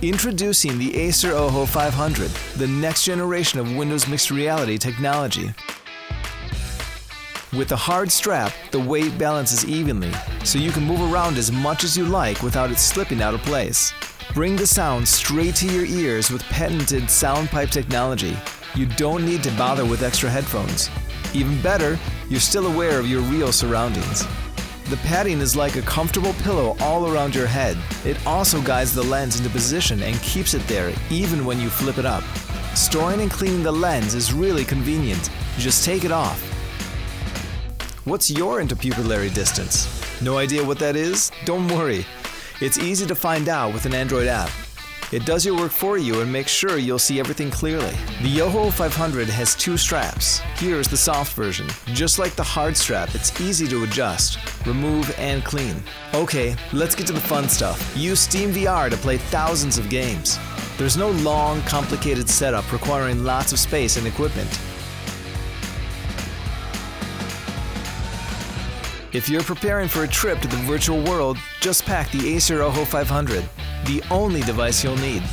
Introducing the Acer OJO 500, the next generation of Windows mixed reality technology. With a hard strap, the weight balances evenly, so you can move around as much as you like without it slipping out of place. Bring the sound straight to your ears with patented sound pipe technology. You don't need to bother with extra headphones. Even better, you're still aware of your real surroundings. The padding is like a comfortable pillow all around your head. It also guides the lens into position and keeps it there even when you flip it up. Storing and cleaning the lens is really convenient. You just take it off. What's your interpupillary distance? No idea what that is? Don't worry. It's easy to find out with an Android app. It does your work for you and makes sure you'll see everything clearly. The OJO 500 has two straps. Here's the soft version. Just like the hard strap, it's easy to adjust, remove, and clean. Okay, let's get to the fun stuff. Use Steam VR to play thousands of games. There's no long, complicated setup requiring lots of space and equipment. If you're preparing for a trip to the virtual world, just pack the Acer OJO 500, the only device you'll need.